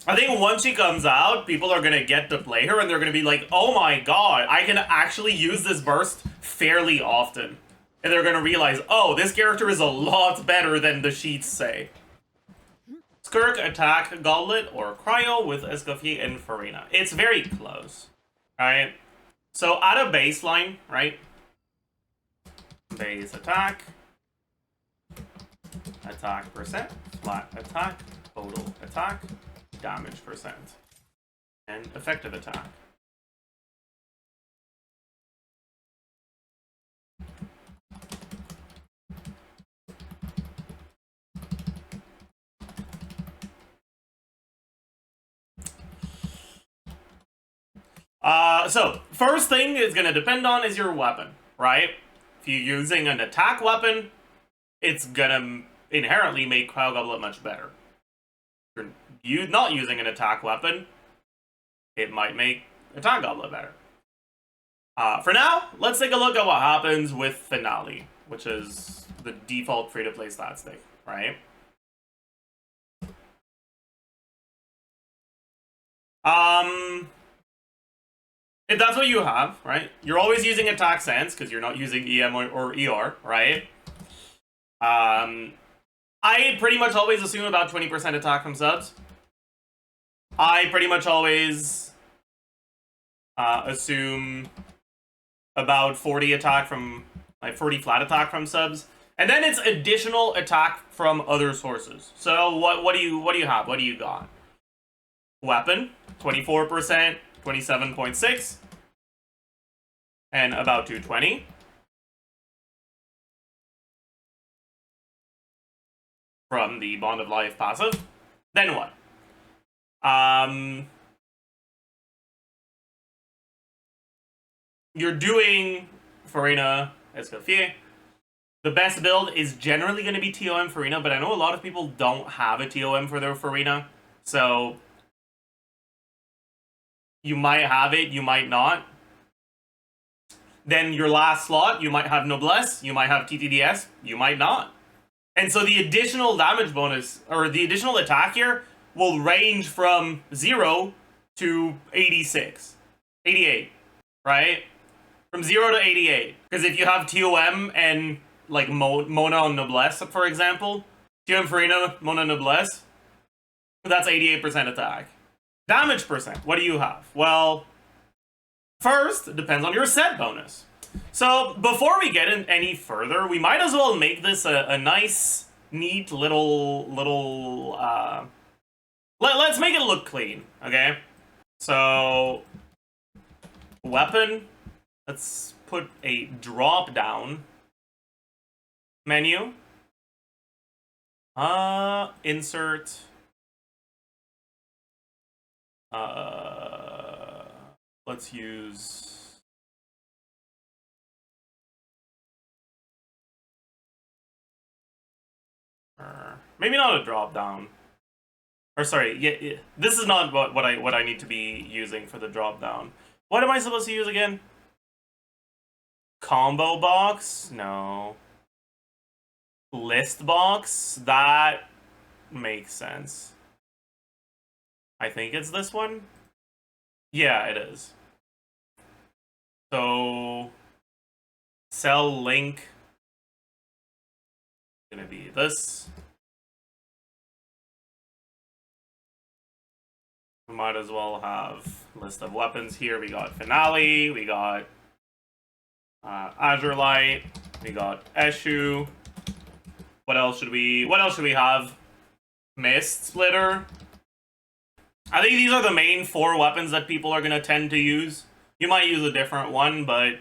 I think once she comes out, people are gonna get to play her and they're gonna be like, oh my god, I can actually use this burst fairly often. And they're gonna realize, oh, this character is a lot better than the sheets say. Skirk, ATK Goblet, or Cryo with Escoffier and Farina. It's very close, right? So at a baseline, right? Base attack, attack percent, flat attack, total attack, damage percent, and effective attack. So first thing it's gonna depend on is your weapon, right? If you're using an attack weapon, it's gonna inherently make Cryo Goblet much better. If you're not using an attack weapon, it might make Attack Goblet better. For now, let's take a look at what happens with Finale, which is the default free-to-play stat stick, right? If that's what you have, right? You're always using attack sense because you're not using EM or ER, right? I pretty much always assume about 20% attack from subs. I pretty much always assume about 40 attack from, like 40 flat attack from subs. And then it's additional attack from other sources. So what do you have? What do you got? Weapon, 24%, 27.6, and about 220. From the Bond of Life passive. Then what? You're doing Farina Escoffier. The best build is generally going to be TOM Farina, but I know a lot of people don't have a TOM for their Farina, so you might have it, you might not. Then your last slot, you might have Noblesse, you might have TTDS, you might not. And so the additional damage bonus, or the additional attack here, will range from 0 to 86. 88, right? From 0 to 88. Because if you have TOM and, like, Mona and Noblesse, for example, TOM Farina, Mona Noblesse, that's 88% attack. Damage percent, what do you have? Well, first, it depends on your set bonus. So, before we get in any further, we might as well make this a nice, neat little, let's make it look clean, okay? So, weapon, let's put a drop-down menu. Insert, let's use... maybe not a drop down. Or sorry, yeah, this is not what I need to be using for the drop down. What am I supposed to use again? Combo box? No. List box? That makes sense. I think it's this one. Yeah, it is. So cell link gonna be this. We might as well have list of weapons here. We got Finale, we got Azure Light, we got Eshu. What else should we have? Mist Splitter. I think these are the main 4 weapons that people are gonna tend to use. You might use a different one, but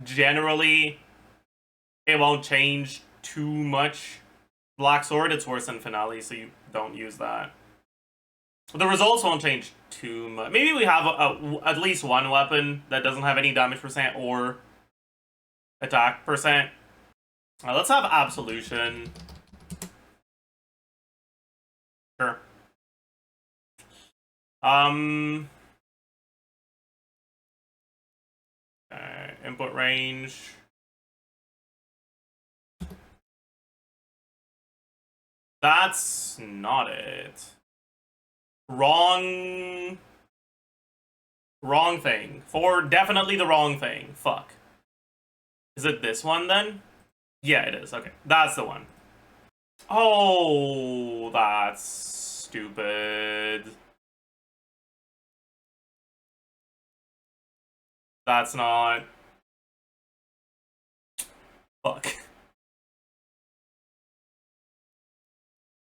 generally it won't change too much. Black Sword, it's worse than Finale, so you don't use that. The results won't change too much. Maybe we have at least one weapon that doesn't have any damage percent or attack percent. Let's have Absolution. Sure. Input range. That's not it. Wrong thing. Definitely the wrong thing. Fuck. Is it this one then? Yeah, it is. Okay. That's the one. Oh, that's stupid. That's not. Fuck.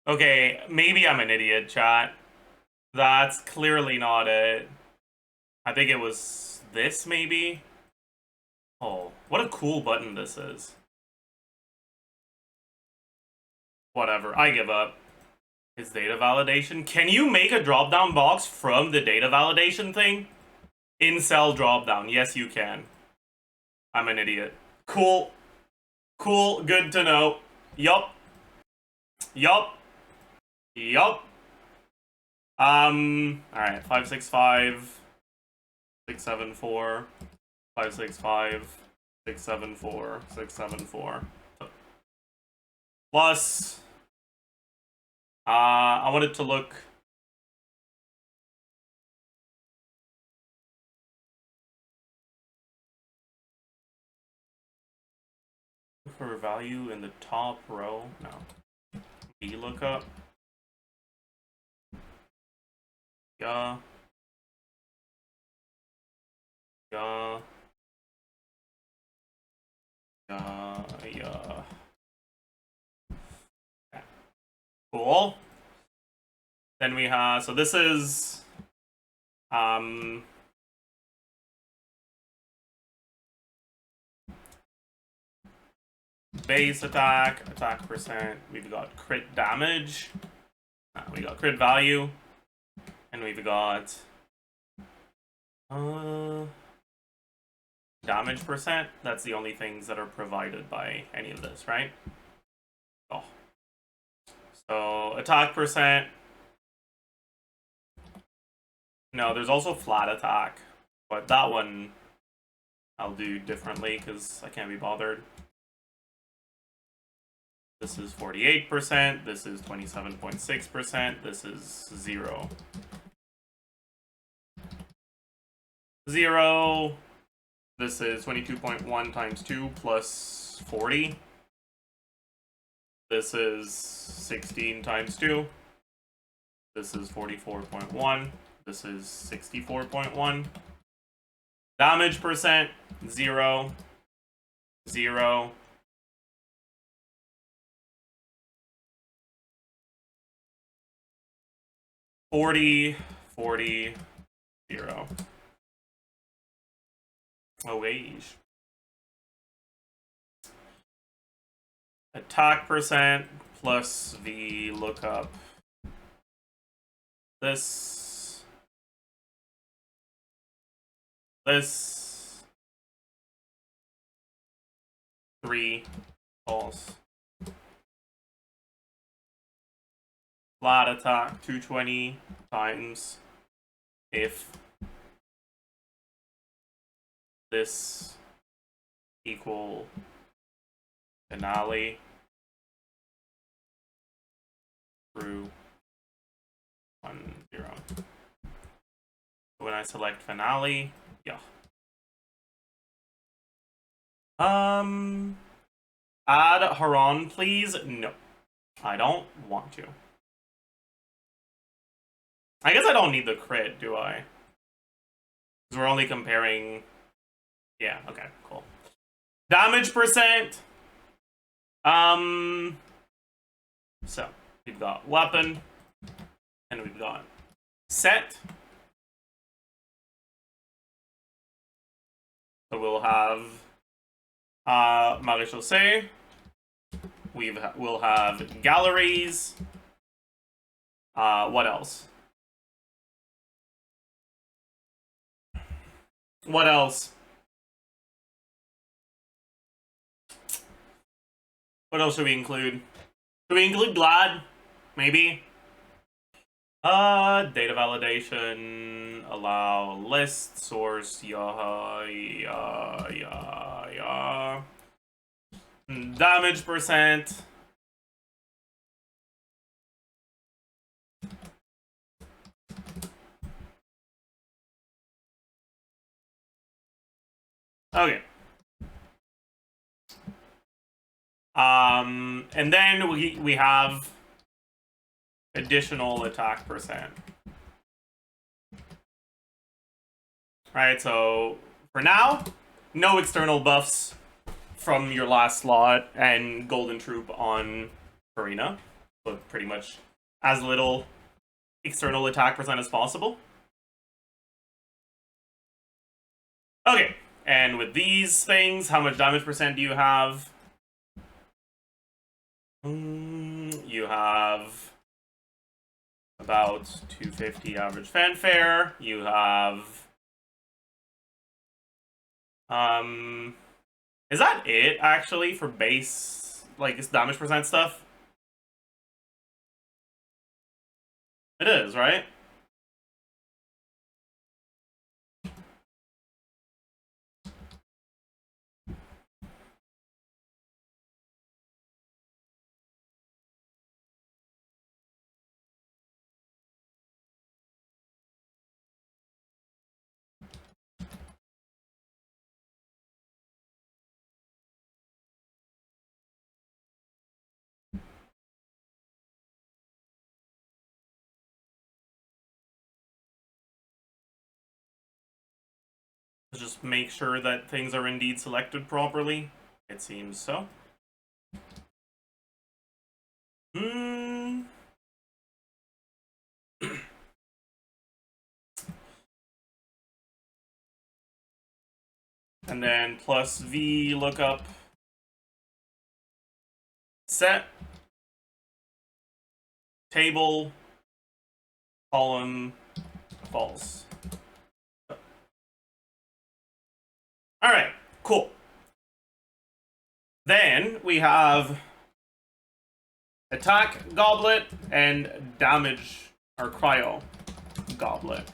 Okay, maybe I'm an idiot, chat. That's clearly not it. I think it was this, maybe? Oh, what a cool button this is. Whatever, I give up. Is data validation? Can you make a drop-down box from the data validation thing? In-cell drop-down. Yes, you can. I'm an idiot. Cool. Cool, good to know. Yup. Yup. Yup. Alright, 565, 674, 565, 674, 674. Plus, I wanted to look for value in the top row. No. VLOOKUP. Yeah. Yeah. Yeah. Okay. Cool. Then we have, so this is, base attack, attack percent, we've got crit damage, we got crit value, and we've got damage percent. That's the only things that are provided by any of this, right? Oh. So attack percent. No, there's also flat attack, but that one I'll do differently because I can't be bothered. This is 48%, this is 27.6%, this is 0. 0. This is 22.1 times 2 plus 40. This is 16 times 2. This is 44.1. This is 64.1. Damage percent, 0. 0. $40, 40, 0. Oh, wage. Attack percent plus VLOOKUP. This. 3 false. Flat attack 220 times if this equal finale through 1, 0. When I select finale, yeah. Add Haran, please. No, I don't want to. I guess I don't need the crit, do I? Because we're only comparing. Yeah, okay, cool. Damage percent. So we've got weapon, and we've got set. So we'll have Maréchaussée. We'll have galleries. What else? What else? What else should we include? Should we include Glad? Maybe? Data validation, allow list, source, yeah. Damage percent. Okay. And then we have additional attack percent. Right, so for now, no external buffs from your last slot and Golden Troop on Arena. So pretty much as little external attack percent as possible. Okay, and with these things, how much damage percent do you have? You have about 250 average fanfare. You have is that it actually for base like damage percent stuff? It is, right? Just make sure that things are indeed selected properly. It seems so. And then plus V lookup set table column false. All right, cool. Then we have attack goblet and damage or cryo goblet.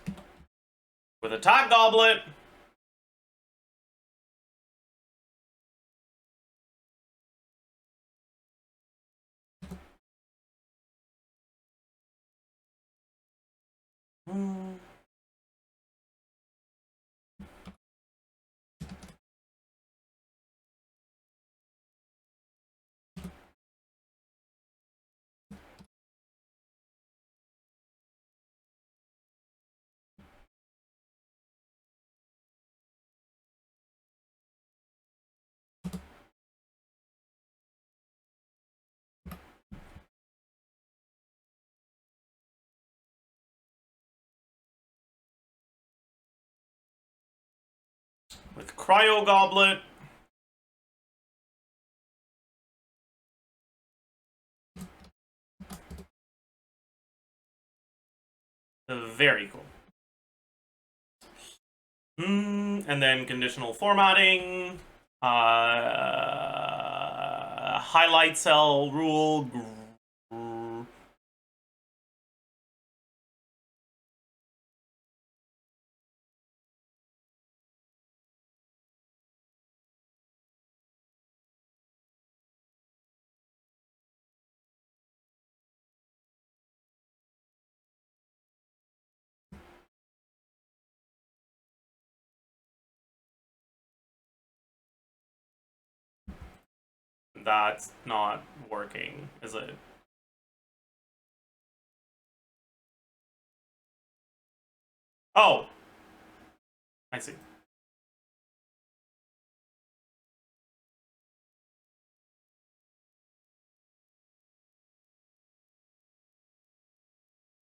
With attack goblet, with cryo goblet, very cool. And then conditional formatting, highlight cell rule. That's not working, is it? Oh, I see.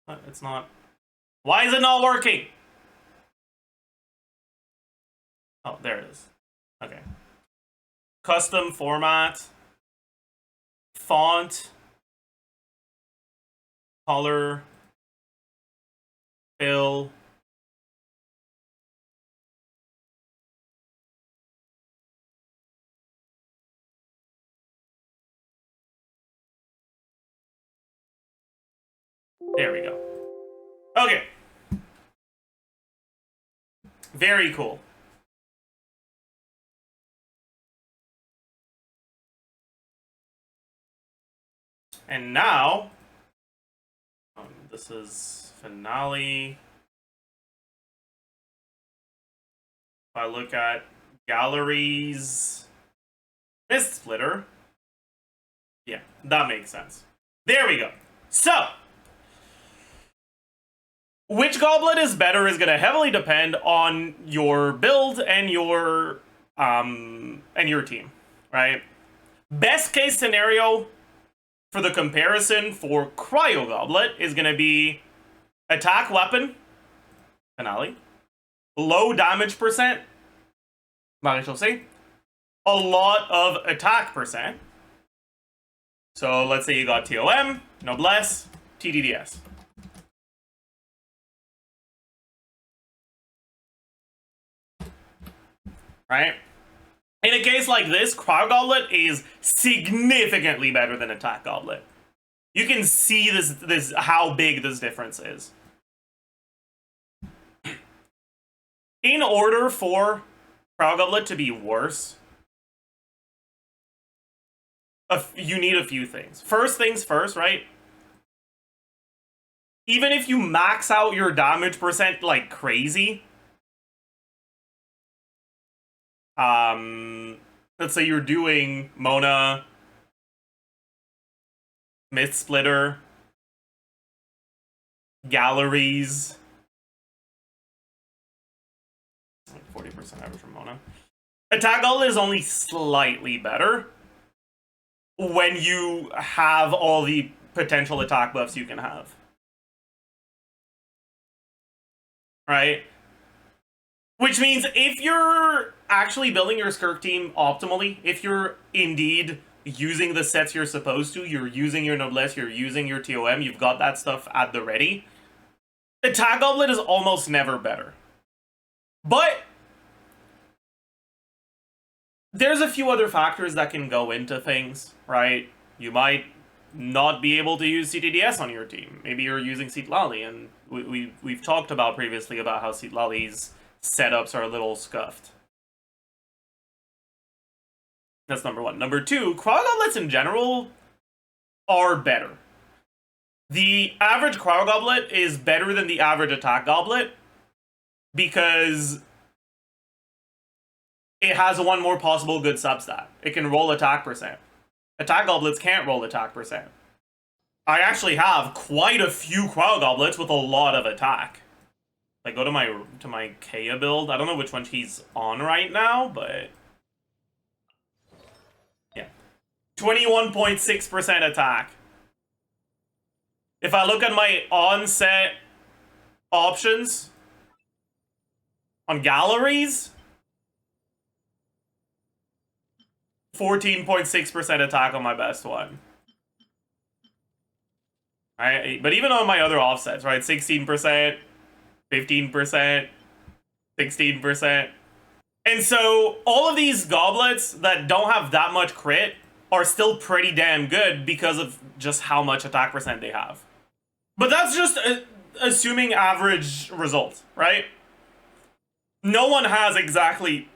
But it's not. Why is it not working? Oh, there it is. Okay. Custom format, font, color, fill. There we go. Okay. Very cool. And now, this is finale. If I look at Galleries. Mist Splitter. Yeah, that makes sense. There we go. So, which goblet is better is going to heavily depend on your build and your team, right? Best case scenario for the comparison for Cryo Goblet is going to be attack weapon, finale, low damage percent, maréchaussée, a lot of attack percent. So let's say you got TOM, Noblesse, TDDS. Right? In a case like this, Cryo Goblet is significantly better than Attack Goblet. You can see this how big this difference is. In order for Cryo Goblet to be worse, you need a few things. First things first, right? Even if you max out your damage percent like crazy, let's say you're doing Mona, Myth Splitter, Galleries, like 40% average from Mona. Attack Goblet is only slightly better when you have all the potential attack buffs you can have. Right? Which means if you're actually building your Skirk team optimally, if you're indeed using the sets you're supposed to, you're using your Noblesse, you're using your TOM, you've got that stuff at the ready, Attack Goblet is almost never better. But there's a few other factors that can go into things, right? You might not be able to use CTDS on your team. Maybe you're using Citlali, and we've talked about previously about how Citlali's setups are a little scuffed. That's number one. Number two, Cryo Goblets in general are better. The average Cryo Goblet is better than the average Attack Goblet because it has one more possible good substat. It can roll attack percent. Attack Goblets can't roll attack percent. I actually have quite a few Cryo Goblets with a lot of attack. Like, go to my Kea build. I don't know which one he's on right now, but yeah, 21.6% attack. If I look at my on-set options on Galleries, 14.6% attack on my best one. Right, but even on my other offsets, right, 16%. 15%, 16%. And so all of these goblets that don't have that much crit are still pretty damn good because of just how much attack percent they have. But that's just assuming average result, right? No one has exactly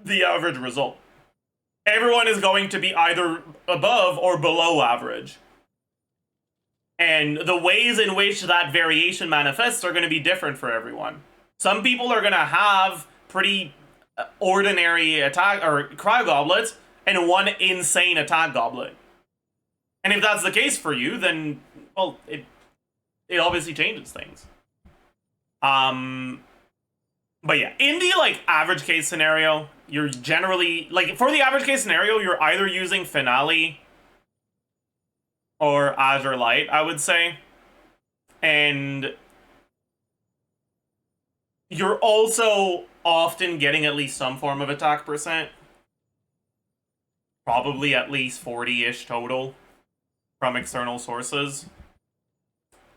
the average result. Everyone is going to be either above or below average. And the ways in which that variation manifests are going to be different for everyone. Some people are going to have pretty ordinary attack or Cryo Goblets and one insane attack goblet. And if that's the case for you, then, well, it obviously changes things. But yeah, in the like average case scenario, you're generally like for the average case scenario, you're either using Finale or Azure Light, I would say. And you're also often getting at least some form of attack percent. Probably at least 40-ish total from external sources.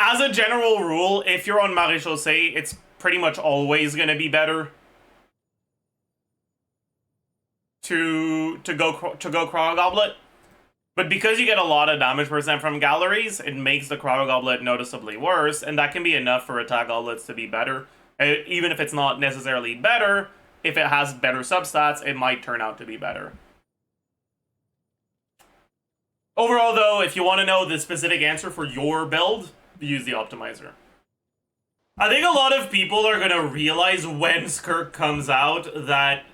As a general rule, if you're on Maréchaussée, it's pretty much always going to be better to go Cryo Goblet. But because you get a lot of damage percent from Galleries, it makes the Cryo Goblet noticeably worse, and that can be enough for Attack Goblets to be better. Even if it's not necessarily better, if it has better substats, it might turn out to be better. Overall, though, if you want to know the specific answer for your build, use the optimizer. I think a lot of people are going to realize when Skirk comes out that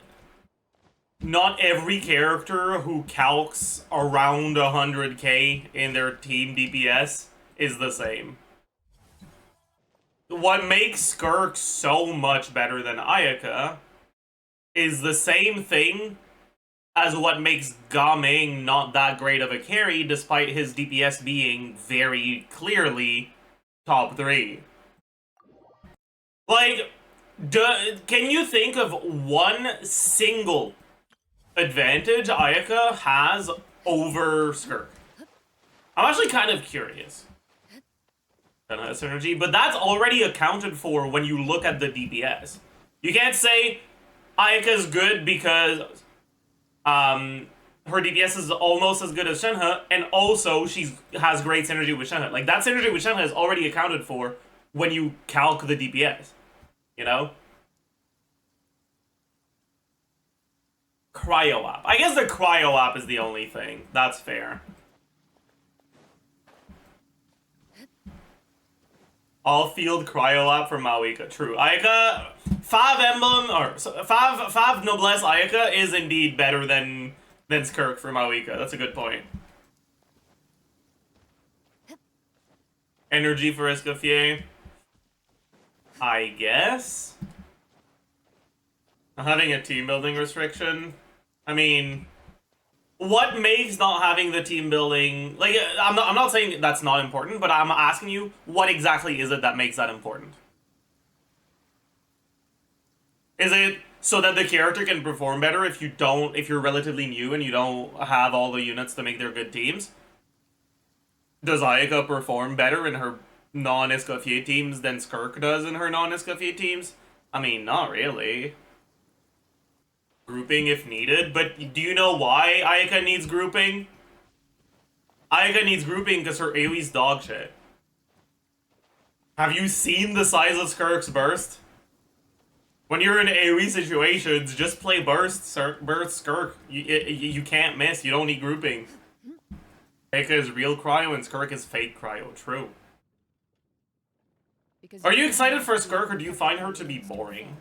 not every character who calcs around 100k in their team DPS is the same. What makes Skirk so much better than Ayaka is the same thing as what makes Gaming not that great of a carry, despite his DPS being very clearly top 3. Like, can you think of one single advantage Ayaka has over Skirk? I'm actually kind of curious. Synergy, but that's already accounted for when you look at the DPS. You can't say Ayaka's good because her DPS is almost as good as Shenhe, and also she has great synergy with Shenhe. Like, that synergy with Shenhe is already accounted for when you calc the DPS. You know? Cryo app. I guess the Cryo app is the only thing. That's fair. All field Cryo app for Mawika. True. Ayaka, 5 emblem, or 5 noblesse Ayaka is indeed better than Skirk for Mawika. That's a good point. Energy for Escoffier. I guess. Having a team building restriction. I mean, what makes not having the team building, like, I'm not saying that's not important, but I'm asking you, what exactly is it that makes that important? Is it so that the character can perform better if you're relatively new and you don't have all the units to make their good teams? Does Ayaka perform better in her non-Escoffier teams than Skirk does in her non-Escoffier teams? I mean, not really. Grouping if needed, but do you know why Ayaka needs grouping? Ayaka needs grouping because her AoE's dog shit. Have you seen the size of Skirk's burst? When you're in AoE situations, just play burst Skirk. You can't miss, you don't need grouping. Ayaka is real Cryo and Skirk is fake Cryo, true. Are you excited for Skirk or do you find her to be boring?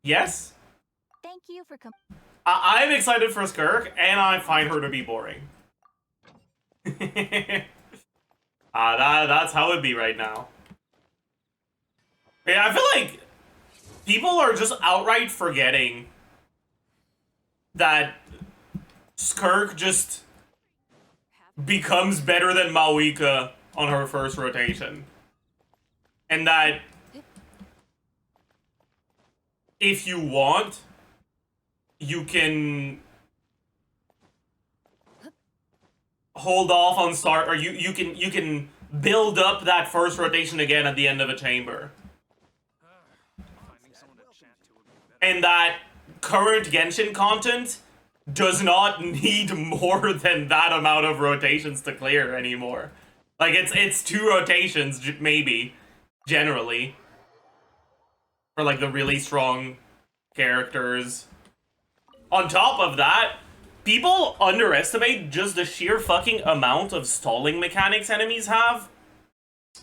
Yes? Thank you for I'm excited for Skirk, and I find her to be boring. That's how it'd be right now. Yeah, I feel like people are just outright forgetting that Skirk just becomes better than Mawika on her first rotation. And that if you want, you can hold off on start, or you can build up that first rotation again at the end of a chamber. And that current Genshin content does not need more than that amount of rotations to clear anymore. Like, it's 2 rotations, maybe, generally. For, like, the really strong characters. On top of that, people underestimate just the sheer fucking amount of stalling mechanics enemies have.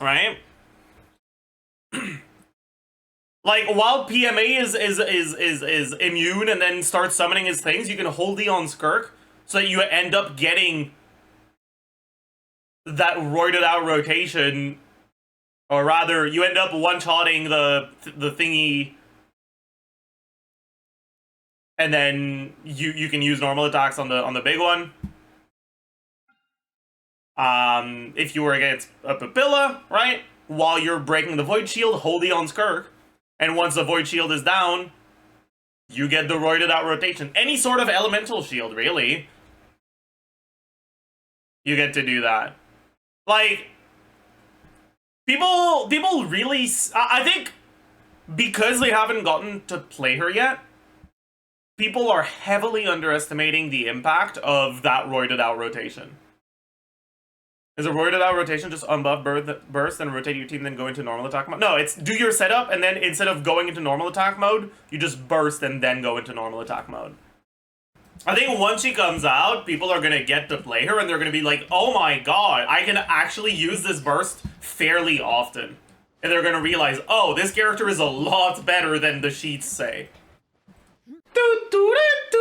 Right? Like, while PMA is immune and then starts summoning his things, you can hold the on Skirk so that you end up getting that roided out rotation. Or rather, you end up one-shotting the thingy, and then you can use normal attacks on the big one. If you were against a Papilla, right? While you're breaking the Void Shield, hold the on Skirk, and once the Void Shield is down, you get the roided out rotation. Any sort of elemental shield, really. You get to do that. Like, People really, I think, because they haven't gotten to play her yet, people are heavily underestimating the impact of that roided out rotation. Is a roided out rotation just unbuff burst and rotate your team, then go into normal attack mode? No, it's do your setup, and then instead of going into normal attack mode, you just burst and then go into normal attack mode. I think once she comes out, people are going to get to play her, and they're going to be like, oh my god, I can actually use this burst fairly often. And they're going to realize, oh, this character is a lot better than the sheets say. Do, do, do,